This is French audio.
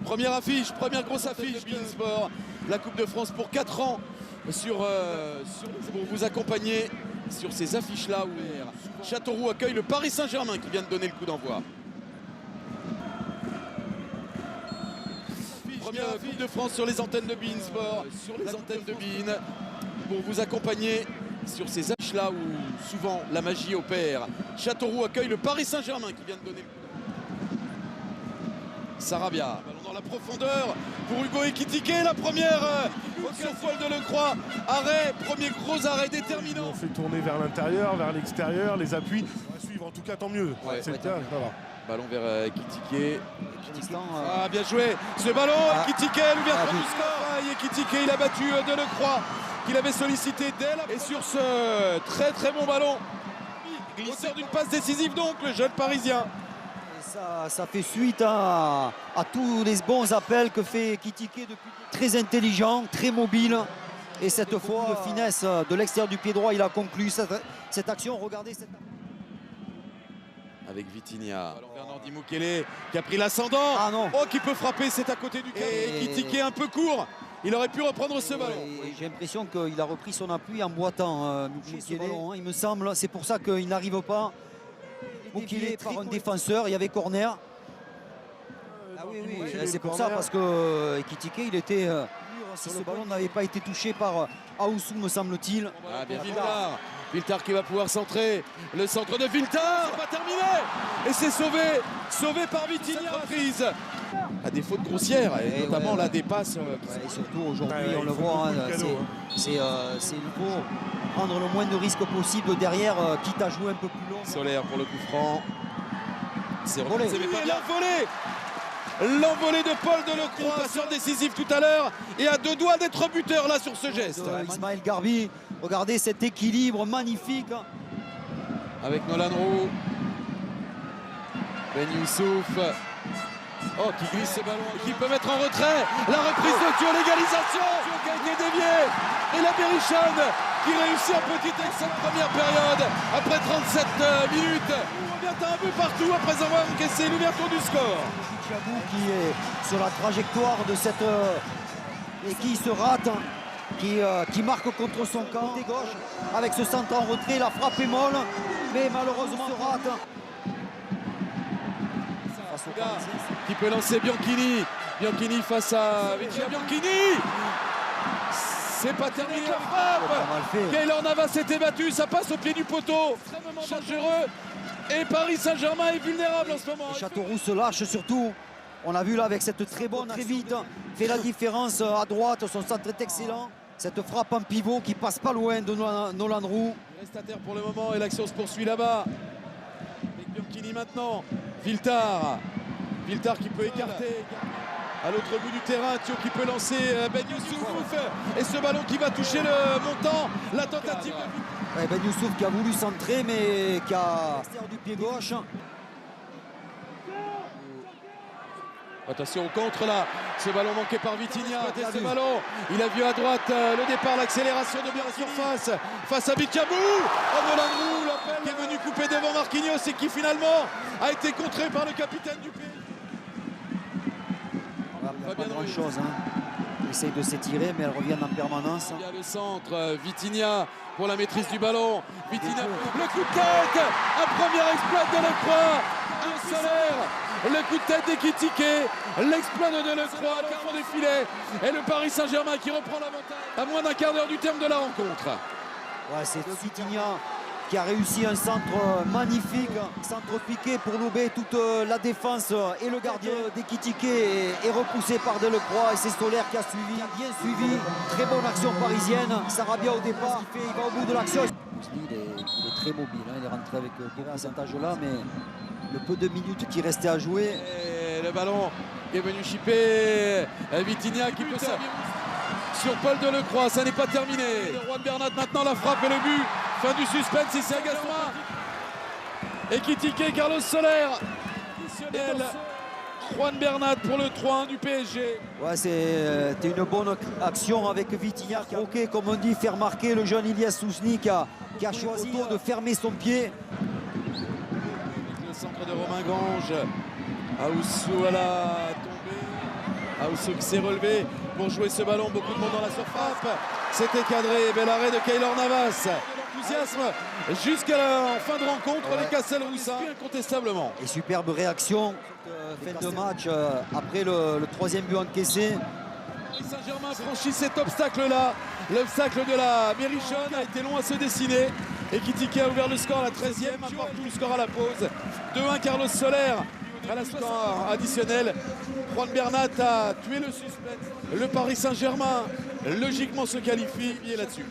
Première affiche, première grosse affiche de Beansport, la Coupe de France pour 4 ans pour vous accompagner sur ces affiches-là où Châteauroux accueille le Paris Saint-Germain qui vient de donner le coup d'envoi. Première Coupe de France sur les antennes de Beansport, sur les antennes de Bean, pour vous accompagner sur ces affiches-là où souvent la magie opère. Châteauroux accueille le Paris Saint-Germain qui vient de donner le coup d'envoi. Sarabia, ballon dans la profondeur pour Hugo Ekitike, la première sur Paul Delecroix, arrêt, premier gros arrêt déterminant. On fait tourner vers l'intérieur, vers l'extérieur, les appuis. On va suivre en tout cas, tant mieux. Ouais, voilà. Ballon vers Ekitike. Ah, bien joué ce ballon, Ekitike, l'ouverture du score. Ekitike, il a battu Delecroix qu'il avait sollicité dès la... Et sur ce très très bon ballon, glisseur d'une passe décisive donc, le jeune Parisien. Ça fait suite à tous les bons appels que fait Ekitike depuis. Très intelligent, très mobile. Et cette fois, de finesse de l'extérieur du pied droit, il a conclu cette action. Regardez cette... Avec Vitinha. Bernard Di Mukiele qui a pris l'ascendant. Ah non. Oh, qui peut frapper, c'est à côté du cadre. Ekitike un peu court. Il aurait pu reprendre ce ballon. J'ai l'impression qu'il a repris son appui en boitant Mukiele. Il me semble, c'est pour ça qu'il n'arrive pas. Mukiele par un défenseur, il y avait corner. Ah oui, c'est pour ça, parce que Ekitike, il était... si ce ballon n'avait pas été touché par Aoussou, me semble-t-il. Ah, bien Viltar. Viltar qui va pouvoir centrer. Le centre de Viltar, pas terminé. Et c'est sauvé par Vitinha, reprise. À des fautes grossières, et notamment là des passes. Et surtout aujourd'hui, on le voit, il faut prendre le moins de risques possible derrière, quitte à jouer un peu plus long. Solaire pour le coup franc. C'est volé. L'envolée de Paul Delecroix, passeur décisif tout à l'heure, et à deux doigts d'être buteur là sur ce geste. Ismaël Garbi, regardez cet équilibre magnifique. Avec Nolan Roux. Ben Youssouf. Oh, qui glisse ce ballon et qui peut mettre en retrait. La reprise de Thio, l'égalisation qui a été déviée. Et la Berrichonne qui réussit un petit excès de première période après 37 minutes. On revient un peu partout après avoir encaissé l'ouverture du score. Chabou qui est sur la trajectoire de cette... et qui se rate, qui marque contre son camp. Côté gauche, avec ce centre en retrait, la frappe est molle, mais malheureusement se rate. Qui peut lancer Bianchini. Bianchini face à Bianchini. C'est pas terminé la frappe. Keylor Navas s'était battu, ça passe au pied du poteau. Dangereux. Et Paris Saint-Germain est vulnérable en ce moment. Et Châteauroux se lâche surtout. On a vu là avec cette très bonne, très vite, fait la différence à droite. Son centre est excellent. Cette frappe en pivot qui passe pas loin de Nolan Roux. Il reste à terre pour le moment et l'action se poursuit là-bas. Avec Bianchini maintenant. Viltar qui peut écarter. À l'autre bout du terrain, Thio qui peut lancer Ben Youssouf. Et ce ballon qui va toucher le montant. La tentative de... Ben Youssouf qui a voulu centrer, mais qui a l'extérieur du pied gauche. Attention au contre là, ce ballon manqué par Vitinha, ce ballon, il a vu à droite le départ, l'accélération de bien surface face à Bicabou. Oh, Nolan Roux, l'appel qui est venu couper devant Marquinhos et qui finalement a été contré par le capitaine du pays. Pas grand chose, Elle essaye de s'étirer, mais elle revient en permanence. Il y a le centre, Vitinha pour la maîtrise du ballon. Vitinha, le coup de tête, un premier exploit de Delecroix, un Solaire. Le coup de tête d'Ekitike, l'exploit de Delecroix au fond des filets et le Paris Saint-Germain qui reprend l'avantage à moins d'un quart d'heure du terme de la rencontre. Ouais, c'est Vitinha qui a réussi un centre magnifique, centre piqué pour louper toute la défense et le gardien d'Ekitike est repoussé par Delecroix et c'est Solaire qui a suivi, bien suivi. Très bonne action parisienne, Sarabia au départ, il va au bout de l'action. Il est très mobile, il est rentré avec beaucoup d'avantages là, mais le peu de minutes qui restait à jouer. Et le ballon qui est venu chipper Vitinha qui peut servir sur Paul Delecroix, ça n'est pas terminé. Juan Bernat maintenant, la frappe et le but. Fin du suspense ici à Gaston. Ekitike, Carlos Soler. Juan Bernat pour le 3-1 du PSG. Ouais, c'était une bonne action avec Vitinha qui a croqué, comme on dit, faire marquer le jeune Ilias Sousni qui a choisi de fermer son pied. Le centre de Romain Gange. Aoussou à la tombée. Aousso qui s'est relevé pour jouer ce ballon, beaucoup de monde dans la surface. C'était cadré, bel arrêt de Keylor Navas. Enthousiasme jusqu'à la fin de rencontre, les Castelroussins incontestablement. Et superbe réaction, fin de match, après le troisième but encaissé. Saint-Germain franchit cet obstacle-là. L'obstacle de la Berrichonne a été long à se dessiner. Et Ekitike a ouvert le score à la 13e, partout le score à la pause. 2-1 Carlos Soler à la 60 additionnelle. Juan Bernat a tué le suspense. Le Paris Saint-Germain logiquement se qualifie là-dessus.